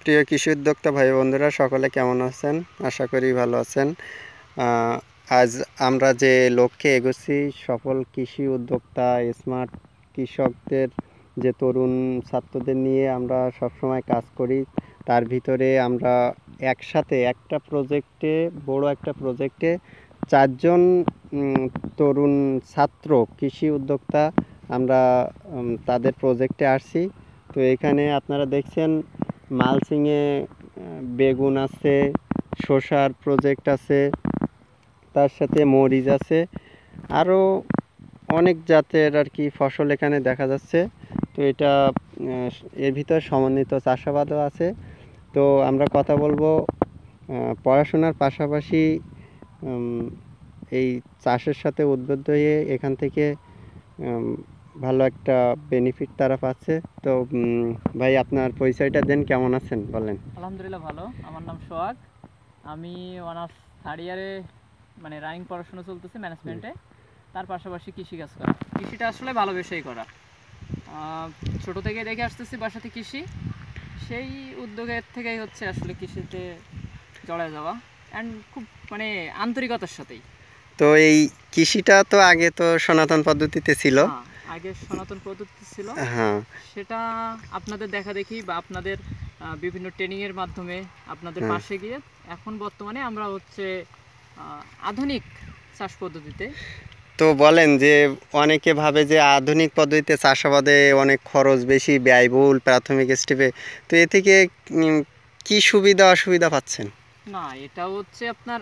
প্রিয় কৃষি উদ্যোক্তা ভাই বন্ধুরা সকলে কেমন আছেন? আশা করি ভালো আছেন। আজ আমরা যে লক্ষ্যে এগোচ্ছি, সফল কৃষি উদ্যোক্তা স্মার্ট কৃষকদের যে তরুণ ছাত্রদের নিয়ে আমরা সবসময় কাজ করি। তার ভিতরে আমরা একসাথে একটা প্রজেক্টে, বড় একটা প্রজেক্টে 4 জন তরুণ ছাত্র কৃষি উদ্যোক্তা আমরা তাদের প্রজেক্টে আসছি। তো এখানে আপনারা দেখছেন মালচিংয়ে বেগুন আছে, শসার প্রজেক্ট আছে, তার সাথে মরিচ আছে, আরও অনেক জাতের আর কি ফসল এখানে দেখা যাচ্ছে। তো এটা এর ভিতর সমন্বিত চাষাবাদও আছে। তো আমরা কথা বলবো পড়াশোনার পাশাপাশি এই চাষের সাথে উদ্বুদ্ধ হয়ে এখান থেকে ভালো একটা বেনিফিট তারা পাচ্ছে। তো ভাই আপনার পরিচয়টা দেন, কেমন আছেন বলেন? আলহামদুলিল্লাহ ভালো। আমার নাম সোহাগ। আমি অনার্স থার্ড ইয়ারে মানে রানিং পড়াশোনা চলতেছে ম্যানেজমেন্টে, তার পাশাপাশি কৃষিকাজ করা। কৃষিটা আসলে ভালোবেসেই করা, ছোটো থেকে দেখে আসতেছি বাসাতে কৃষি, সেই উদ্যোগের থেকেই হচ্ছে আসলে কৃষিতে জড়ায় যাওয়া, অ্যান্ড খুব মানে আন্তরিকতার সাথেই। তো এই কৃষিটা তো আগে তো সনাতন পদ্ধতিতে ছিল। আগে সনাতন পদ্ধতি ছিল, হ্যাঁ, সেটা আপনাদের দেখা দেখি বা আপনাদের বিভিন্ন ট্রেনিংয়ের মাধ্যমে আপনাদের পাশে গিয়ে এখন বর্তমানে আমরা হচ্ছে আধুনিক চাষ পদ্ধতিতে। তো বলেন যে অনেকে ভাবে যে আধুনিক পদ্ধতিতে চাষাবাদে অনেক খরচ বেশি, ব্যয়বহুল প্রাথমিক স্টেপে। তো এ থেকে কি সুবিধা অসুবিধা পাচ্ছেন? না, এটা হচ্ছে আপনার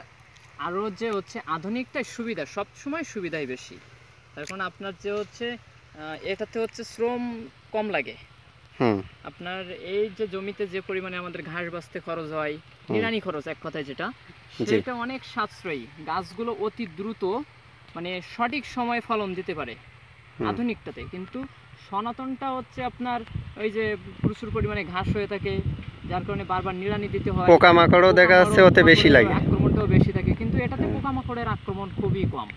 আরও যে হচ্ছে আধুনিকটাই সুবিধা, সবসময় সুবিধাই বেশি। তার কারণ আপনার যে হচ্ছে এটাতে হচ্ছে শ্রম কম লাগে। আপনার এই যে জমিতে যে পরিমাণে আমাদের ঘাস বাছতে খরচ হয়, নিড়ানি খরচ এক কথায় যেটা, সেটা অনেক সাশ্রয়ী। গাছগুলো অতি দ্রুত মানে সঠিক সময়ে ফলন দিতে পারে আধুনিকটাতে। কিন্তু সনাতনটা হচ্ছে আপনার ওই যে প্রচুর পরিমাণে ঘাস হয়ে থাকে, যার কারণে বারবার নিড়ানি দিতে হয়, পোকামাকড়ও দেখা যাচ্ছে ওতে বেশি লাগে, আক্রমণটাও বেশি থাকে। কিন্তু এটাতে পোকামাকড়ের আক্রমণ খুবই কম।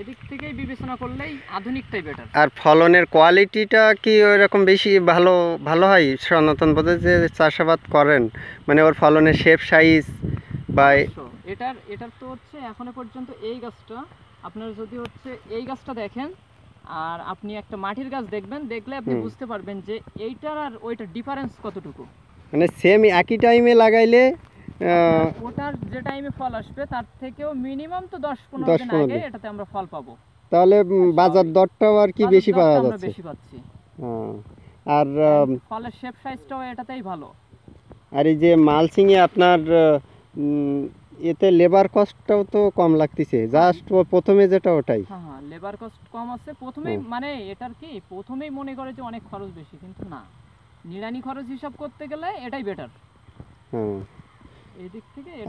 এদিক থেকেই বিবেচনা করলেই আধুনিকটাই বেটার। আর ফলনের কোয়ালিটিটা কি ওইরকম বেশি ভালো হয় সনাতন পদ্ধতিতে চাষাবাদ করেন? মানে ওর ফলনের শেপ সাইজ বা এটার তো হচ্ছে এখনো পর্যন্ত এই গাছটা আপনার যদি হচ্ছে এই গাছটা দেখেন আর আপনি একটা মাটির গাছ দেখবেন, দেখলে আপনি বুঝতে পারবেন যে এইটার আর ওইটার ডিফারেন্স কতটুকু। মানে সেম একই টাইমে লাগাইলে ওটার যে টাইমে ফল আসবে তার থেকেও মিনিমাম তো 10-15 দিন আগে এটাতে আমরা ফল পাবো। তাহলে বাজার দরটাও আর কি বেশি পাওয়া যাচ্ছে, আমরা বেশি পাচ্ছি। আর ফলের শেপ সাইজটাও এটাতেই ভালো। আর এই যে মালচিং এ আপনার এতে লেবার কস্টটাও তো কম লাগতেছে, জাস্ট প্রথমে যেটা ওটাই। হ্যাঁ, লেবার কস্ট কম আছে প্রথমেই। মানে এটার কি প্রথমেই মনে করে যে অনেক খরচ বেশি, কিন্তু না, নিড়ানি খরচ হিসাব করতে গেলে এটাই বেটার।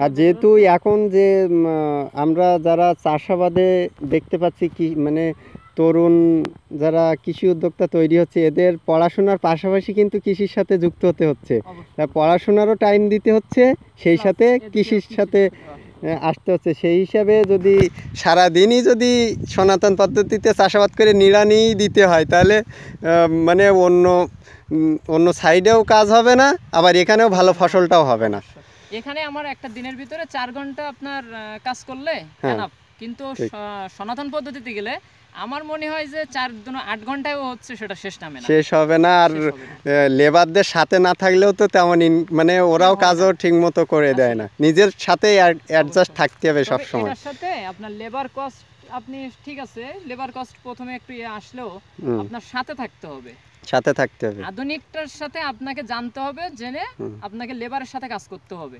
আর যেহেতু এখন যে আমরা যারা চাষাবাদে দেখতে পাচ্ছি কি মানে তরুণ যারা কৃষি উদ্যোক্তা তৈরি হচ্ছে, এদের পড়াশোনার পাশাপাশি কিন্তু কৃষির সাথে যুক্ত হতে হচ্ছে। পড়াশোনারও টাইম দিতে হচ্ছে, সেই সাথে কৃষির সাথে আসতে হচ্ছে। সেই হিসাবে যদি সারাদিনই যদি সনাতন পদ্ধতিতে চাষাবাদ করে নিড়ানি দিতে হয়, তাহলে মানে অন্য সাইডেও কাজ হবে না, আবার এখানেও ভালো ফসলটাও হবে না। এখানে আমার একটা দিনের ভিতরে 4 ঘন্টা আপনার কাজ করলে এনাফ, কিন্তু সনাতন পদ্ধতিতে গেলে আমার মনে হয় যে 4-8 ঘন্টায়ও হচ্ছে সেটা শেষ হবে না। আর লেবারদের সাথে না থাকলেও তো তেমন মানে ওরাও কাজও ঠিক মতো করে দেয় না, নিজের সাথে অ্যাডজাস্ট থাকতে হবে সব সময়। এর সাথে আপনার লেবার কস্ট, আপনি ঠিক আছে লেবার কস্ট প্রথমে একটু আসলেও আপনার সাথে থাকতে হবে। আধুনিকটার সাথে আপনাকে জানতে হবে, জেনে আপনাকে লেবারের সাথে কাজ করতে হবে।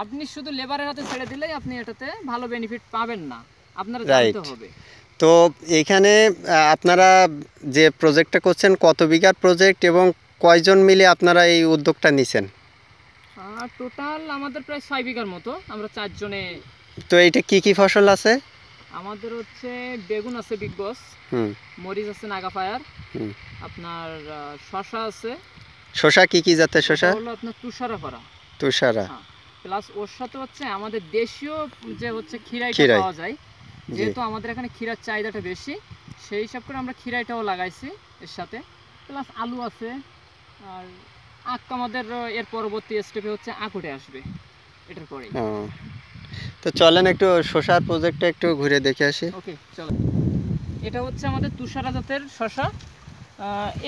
আপনি শুধু লেবারের হাতে ছেড়ে দিলেই আপনি এটাতে ভালো বেনিফিট পাবেন না, আপনারা জানতে হবে। তো এখানে আপনারা যে প্রজেক্টটা করছেন কত বিঘার প্রজেক্ট এবং কয়জন মিলে আপনারা এই উদ্যোগটা নিছেন? টোটাল আমাদের প্রায় 6 বিঘার মতো, আমরা 4 জনে। তো এইটা কি কি ফসল আছে? আমাদের হচ্ছে বেগুন আছে বিগ বস, মরিচ আছে নাগা ফায়ার, আপনার শসা আছে। শসা কি কি জাতের শসা? হলো আপনার তুষারা প্লাস ওর সাথে হচ্ছে আমাদের দেশীয় যে হচ্ছে খিরাইটা পাওয়া যায়, যেহেতু আমাদের এখানে ক্ষীরার চাহিদাটা বেশি, সেই হিসাব করে আমরা খিরাইটাও লাগাইছি এর সাথে। প্লাস আলু আছে, আর আখ আমাদের এর পরবর্তী স্টেপে হচ্ছে আখ উঠে আসবে এটার পরেই। তো চলেন একটু শসার প্রজেক্টটা একটু ঘুরে দেখে আসি। ওকে চলো। এটা হচ্ছে আমাদের তুষারা জাতের শসা।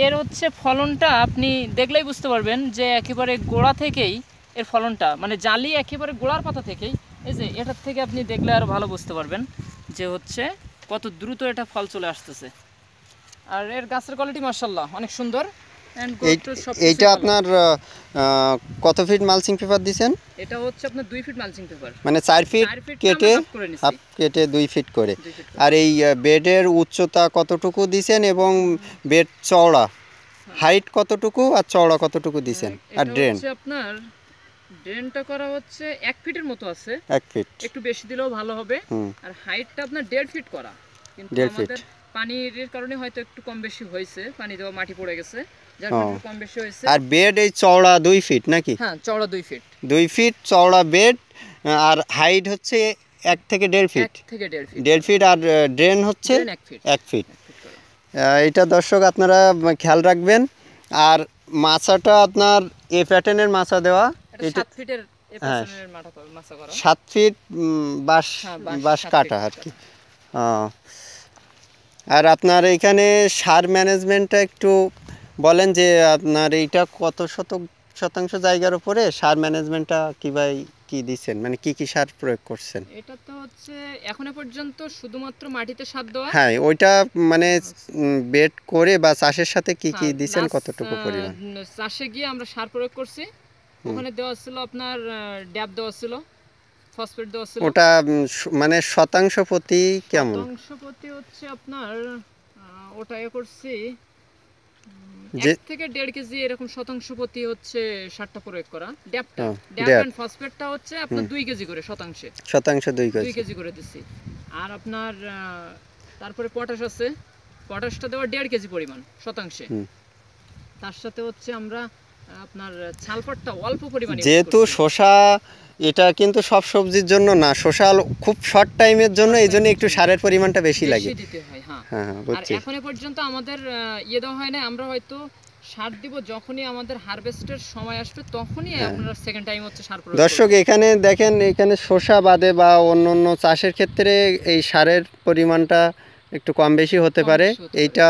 এর হচ্ছে ফলনটা আপনি দেখলেই বুঝতে পারবেন যে একেবারে গোড়া থেকেই এর ফলনটা, মানে জালি একেবারে গোড়ার পাতা থেকেই, এই যে এটার থেকে আপনি দেখলে আরও ভালো বুঝতে পারবেন যে হচ্ছে কত দ্রুত এটা ফল চলে আসতেছে। আর এর গাছের কোয়ালিটি মাশাআল্লাহ অনেক সুন্দর। এইটা আপনার কত ফিট মালচিং পেপার দিছেন? এটা হচ্ছে আপনার 2 ফিট মালচিং পেপার, মানে 4 ফিট কেটে হাফ কেটে 2 ফিট করে। আর এই বেডের উচ্চতা কতটুকু দিছেন এবং বেড চওড়া হাইট কতটুকু আর চওড়া কতটুকু দিছেন? আর ড্রেন আপনার ড্রেনটা করা হচ্ছে 1 ফিটের মতো আছে, 1 ফিট একটু বেশি দিলেও ভালো হবে। আর হাইটটা আপনার 1.5 ফিট করা, কিন্তু আমাদের পানির কারণে হয়তো একটু কম বেশি হয়েছে, পানি দেওয়া মাটি পড়ে গেছে যার কারণে কম বেশি হয়েছে। আর বেড এই চওড়া 2 ফিট নাকি? হ্যাঁ চওড়া 2 ফিট, 2 ফিট চওড়া বেড। আর হাইট হচ্ছে 1 থেকে 1.5 ফিট, 1 থেকে 1.5 ফিট, 1.5 ফিট। আর ড্রেন হচ্ছে 1 ফিট। এটা দর্শক আপনারা খেয়াল রাখবেন। আর মাচাটা আপনার এ প্যাটার্নের মাচা দেওয়া, এটা 7 ফিটের এ প্যাটার্নের মাচা করা, 7 ফিট বাঁশ কাটা আর কি। আর আপনার এখানে সার ম্যানেজমেন্টটা একটু বলেন যে আপনার এইটা কত শতাংশ জায়গার উপরে সার ম্যানেজমেন্টটা কিভাবে কি দিচ্ছেন, মানে কি কি সার প্রয়োগ করছেন? এটা তো হচ্ছে এখনো পর্যন্ত শুধুমাত্র মাটিতে সার দেওয়া। হ্যাঁ ওইটা মানে বেড করে বা চাষের সাথে কি কি দিচ্ছেন, কতটুকু পরিমাণ? চাষে গিয়ে আমরা সার প্রয়োগ করছি, ওখানে দেওয়া ছিল আপনার ড্যাপ দেওয়া ছিল, ফসফেট দেওয়া ছিল। ওটা মানে শতাংশ প্রতি কেমন? শতাংশ প্রতি হচ্ছে আপনার ওটা করছি 1 থেকে 1.5 কেজি এরকম শতাংশ প্রতি হচ্ছে সারটা প্রয়োগ করা। ড্যাপ এন্ড ফসফেটটা হচ্ছে আপনার 2 কেজি করে শতাংশে, 2 কেজি করে দিছি। আর আপনার তারপরে পটাশ আছে, পটাশটা দেওয়া 1.5 কেজি পরিমাণ শতাংশে। তার সাথে হচ্ছে আমরা আপনার সালফারটা অল্প পরিমাণে, যেহেতু শসা এটা কিন্তু সব সবজির জন্য না, শসা খুব শর্ট টাইমের জন্য, এই জন্য একটু সারের পরিমাণটা বেশি লাগে দিতে হয়। হ্যাঁ আর এখনো পর্যন্ত আমাদের দেওয়া হয় না, আমরা হয়তো সার দিব যখনই আমাদের হারভেস্টের সময় আসবে তখনই আপনারা সেকেন্ড টাইম হচ্ছে সার প্রয়োগ। দর্শক এখানে দেখেন, এখানে শসা বাদে বা অন্য চাষের ক্ষেত্রে এই সারের পরিমাণটা একটু কম বেশি হতে পারে। এইটা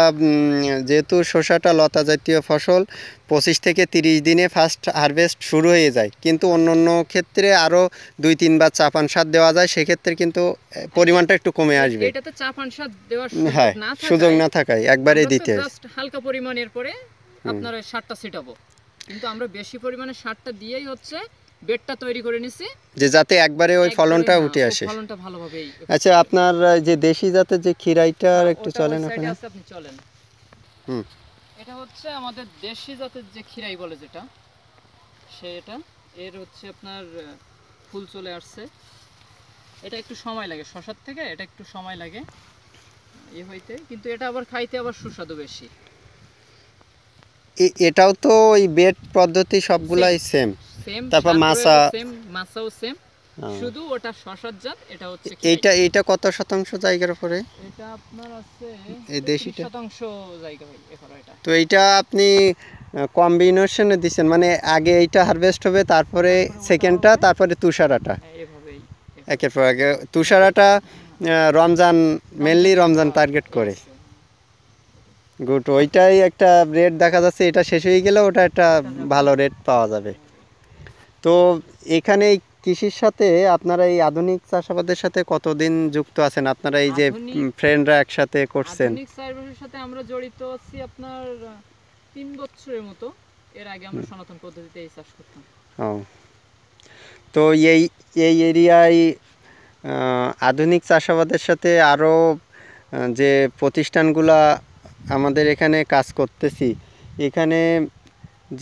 যেহেতু শসাটা লতা জাতীয় ফসল, 25 থেকে 30 দিনে ফার্স্ট হারভেস্ট শুরু হয়ে যায়, কিন্তু অন্য ক্ষেত্রে আরও 2-3 বার চাপান সার দেওয়া যায়, সেক্ষেত্রে কিন্তু পরিমাণটা একটু কমে আসবে। এটাতে চাপান সার দেওয়ার সুযোগ না থাকায় একবারে দিতে হয়, জাস্ট হালকা পরিমাণের পরে আপনার ওই সারটা ছিটাবো, কিন্তু আমরা বেশি পরিমাণে সারটা দিয়েই হচ্ছে বেডটা তৈরি করে নিছি, যে যাতে একবারে ওই ফলনটা উঠে আসে, ফলনটা ভালোভাবে। আচ্ছা আপনার যে দেশি জাতের যে খিরাইটা একটু চলেন ওখানে, আপনি চলেন। এটা হচ্ছে আমাদের দেশি জাতের যে খিরাই বলে যেটা, সেটা এর হচ্ছে আপনার ফুল চলে আসছে। এটা একটু সময় লাগে, শসার থেকে এটা একটু সময় লাগে হইতে, কিন্তু এটা আবার খাইতে আবার সুস্বাদু বেশি। এটাও তো ওই বেড পদ্ধতি সবগুলাই সেম, তারপর মাছাও সেম, শুধু ওটা শসার জাত, এটা হচ্ছে এইটা কত শতাংশ জায়গার উপরে? এটা আপনার আছে এই দেশিটা 30% জায়গা এখানে। এটা তো এইটা আপনি কম্বিনেশনে দিবেন, মানে আগে এইটা হারভেস্ট হবে, তারপরে সেকেন্ডটা, তারপরে তুষারাটা, এভাবেই একের পর আগে। তুষারাটা রমজান, মেনলি রমজান টার্গেট করে। গুড, ওইটাই একটা রেট দেখা যাচ্ছে, এটা শেষ হয়ে গেলে ওটা একটা ভালো রেট পাওয়া যাবে। তো এখানে কৃষির সাথে আপনারা এই আধুনিক চাষাবাদের সাথে কতদিন যুক্ত আছেন? আপনারা এই যে ফ্রেন্ডরা একসাথে করছেন? আধুনিক চাষাবাদের সাথে আমরা জড়িত আছি আপনার 3 বছরের মতো। এর আগে আমরা সনাতন পদ্ধতিতে এই চাষ করতাম। তো এই এরিয়ায় আধুনিক চাষাবাদের সাথে আরও যে প্রতিষ্ঠানগুলা আমাদের এখানে কাজ করতেছি, এখানে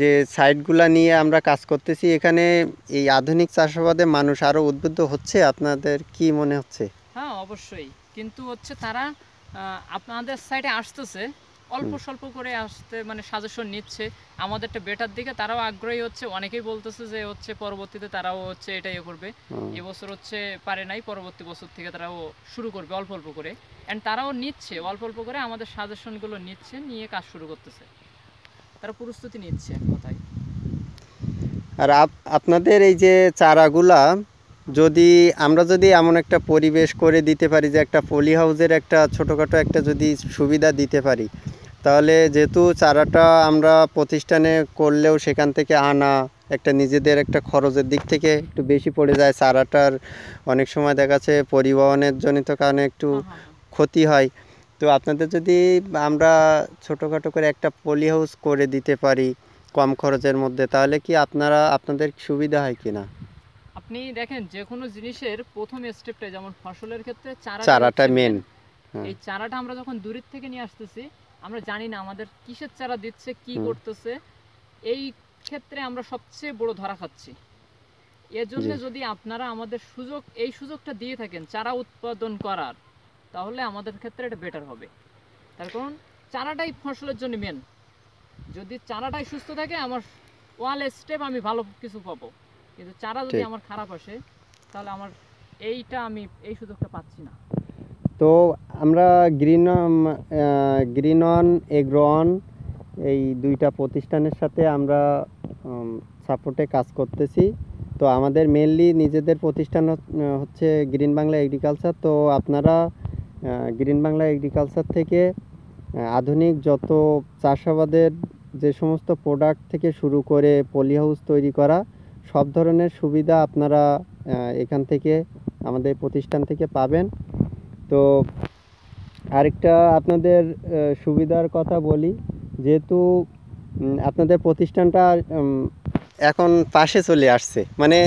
যে সাইটগুলা নিয়ে আমরা কাজ করতেছি, এখানে এই আধুনিক চাষাবাদে মানুষ আরও উদ্বুদ্ধ হচ্ছে, আপনাদের কি মনে হচ্ছে? হ্যাঁ অবশ্যই, কিন্তু হচ্ছে তারা আপনাদের সাইটে আসতেছে অল্প স্বল্প করে আসতে, মানে সাজেশন নিচ্ছে আমাদেরটা বেটার দিকে, তারাও আগ্রহী হচ্ছে। অনেকেই বলতেছে যে হচ্ছে পরবর্তীতে তারাও হচ্ছে এটাই করবে, এবছর হচ্ছে পারে নাই, পরবর্তী বছর থেকে তারাও শুরু করবে অল্প অল্প করে, এন্ড তারাও নিচ্ছে অল্প অল্প করে আমাদের সাজেশনগুলো নিচ্ছে, নিয়ে কাজ শুরু করতেছে, তারা প্রস্তুতি নিচ্ছে কথায়। আর আপনাদের এই যে চারাগুলা যদি আমরা যদি এমন একটা পরিবেশ করে দিতে পারি যে একটা পলি হাউসের একটা ছোটোখাটো একটা যদি সুবিধা দিতে পারি, তাহলে যেহেতু চারাটা আমরা প্রতিষ্ঠানে করলেও সেখান থেকে আনা একটা নিজেদের একটা খরচের দিক থেকে একটু বেশি পড়ে যায়, চারাটার অনেক সময় দেখা যাচ্ছে পরিবহনের জনিত কারণে একটু ক্ষতি হয়। তো আপনাদের যদি আমরা ছোটোখাটো করে একটা পলি হাউস করে দিতে পারি কম খরচের মধ্যে, তাহলে কি আপনাদের সুবিধা হয় কি না? আপনি দেখেন যে কোনো জিনিসের প্রথম স্টেপটা, যেমন ফসলের ক্ষেত্রে চারাটা মেন। এই চারাটা আমরা যখন দূরের থেকে নিয়ে আসতেছি, আমরা জানি না আমাদের কিসের চারা দিচ্ছে, কি করতেছে, এই ক্ষেত্রে আমরা সবচেয়ে বড় ধরা খাচ্ছি। এর জন্য যদি আপনারা আমাদের এই সুযোগটা দিয়ে থাকেন চারা উৎপাদন করার, তাহলে আমাদের ক্ষেত্রে এটা বেটার হবে। তার কারণ চারাটাই ফসলের জন্য মেন। যদি চারাটাই সুস্থ থাকে, আমার ওয়াল স্টেপ আমি ভালো কিছু পাবো, কিন্তু চারা যদি আমার খারাপ আসে, তাহলে আমার আমি এই সুযোগটা পাচ্ছি না। তো আমরা গ্রিনন এগ্রোন এই দুইটা প্রতিষ্ঠানের সাথে আমরা সাপোর্টে কাজ করতেছি। তো আমাদের মেনলি নিজেদের প্রতিষ্ঠান হচ্ছে গ্রিন বাংলা এগ্রিকালচার। তো আপনারা গ্রিন বাংলা এগ্রিকালচার থেকে আধুনিক যত চাষাবাদের যে সমস্ত প্রোডাক্ট থেকে শুরু করে পলি হাউস তৈরি করা সব ধরনের সুবিধা আপনারা এখান থেকে আমাদের প্রতিষ্ঠান থেকে পাবেন। তো আরেকটা আপনাদের সুবিধার কথা বলি, যেহেতু আপনাদের প্রতিষ্ঠানটা এখন পাশে চলে আসছে, মানে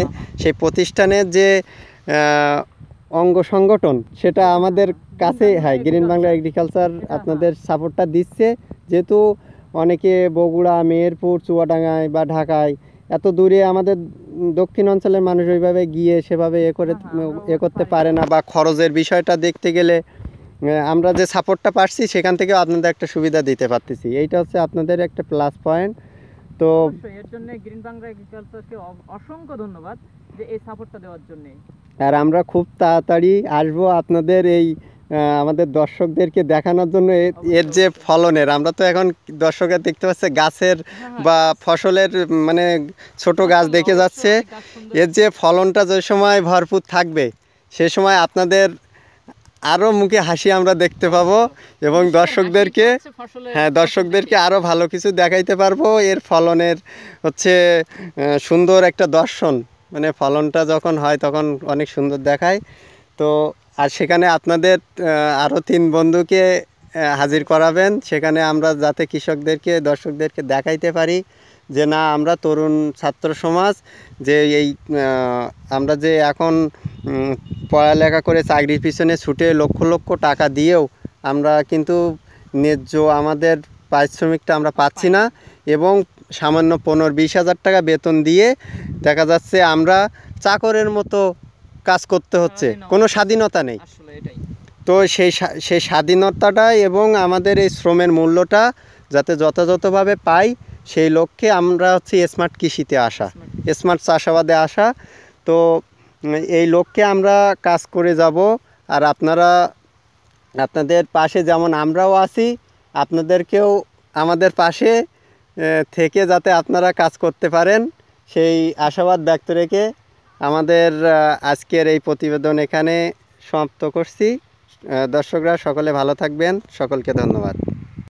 সেই প্রতিষ্ঠানের যে অঙ্গ সংগঠন সেটা আমাদের কাছে, হ্যাঁ, গ্রিন বাংলা এগ্রিকালচার আপনাদের সাপোর্টটা দিচ্ছে। যেহেতু অনেকে বগুড়া, মেহেরপুর, চুয়াডাঙ্গায় বা ঢাকায় এত দূরে আমাদের দক্ষিণ অঞ্চলের মানুষ ওইভাবে গিয়ে সেভাবে করতে পারে না, বা খরচের বিষয়টা দেখতে গেলে আমরা যে সাপোর্টটা পাচ্ছি সেখান থেকেও আপনাদের একটা সুবিধা দিতে পারতেছি। এইটা হচ্ছে আপনাদের একটা প্লাস পয়েন্ট। তো এর জন্য গ্রিন বাংলা এগ্রিকালচারকে অসংখ্য ধন্যবাদ যে এই সাপোর্টটা দেওয়ার জন্য। আর আমরা খুব তাড়াতাড়ি আসবো আপনাদের এই আমাদের দর্শকদেরকে দেখানোর জন্য এর যে ফলনের, আমরা তো এখন দর্শকের দেখতে পাচ্ছে গাছের বা ফসলের মানে ছোট গাছ দেখে যাচ্ছে, এর যে ফলনটা যে সময় ভরপুর থাকবে সে সময় আপনাদের আরও মুখে হাসি আমরা দেখতে পাবো, এবং দর্শকদেরকে আরও ভালো কিছু দেখাইতে পারবো। এর ফলনের হচ্ছে সুন্দর একটা দর্শন, মানে ফলনটা যখন হয় তখন অনেক সুন্দর দেখায়। তো আর সেখানে আপনাদের আরও 3 বন্ধুকে হাজির করাবেন, সেখানে আমরা যাতে দর্শকদেরকে দেখাইতে পারি যে না, আমরা তরুণ ছাত্র সমাজ যে আমরা যে এখন পড়ালেখা করে চাকরির পিছনে ছুটে লক্ষ লক্ষ টাকা দিয়েও আমরা কিন্তু ন্যায্য আমাদের পারিশ্রমিকটা আমরা পাচ্ছি না, এবং সামান্য 15-20 হাজার টাকা বেতন দিয়ে দেখা যাচ্ছে আমরা চাকরের মতো কাজ করতে হচ্ছে, কোনো স্বাধীনতা নেই। তো সেই স্বাধীনতাটা এবং আমাদের এই শ্রমের মূল্যটা যাতে যথাযথভাবে পাই, সেই লক্ষ্যে আমরা হচ্ছে স্মার্ট কৃষিতে আসা, স্মার্ট চাষাবাদে আসা। তো এই লক্ষ্যে আমরা কাজ করে যাব। আর আপনাদের পাশে যেমন আমরাও আছি, আপনাদেরকেও আমাদের পাশে থেকে যাতে আপনারা কাজ করতে পারেন, সেই আশাবাদ ব্যক্ত রেখে আমাদের আজকের এই প্রতিবেদন এখানে সমাপ্ত করছি। দর্শকরা সকলে ভালো থাকবেন, সকলকে ধন্যবাদ।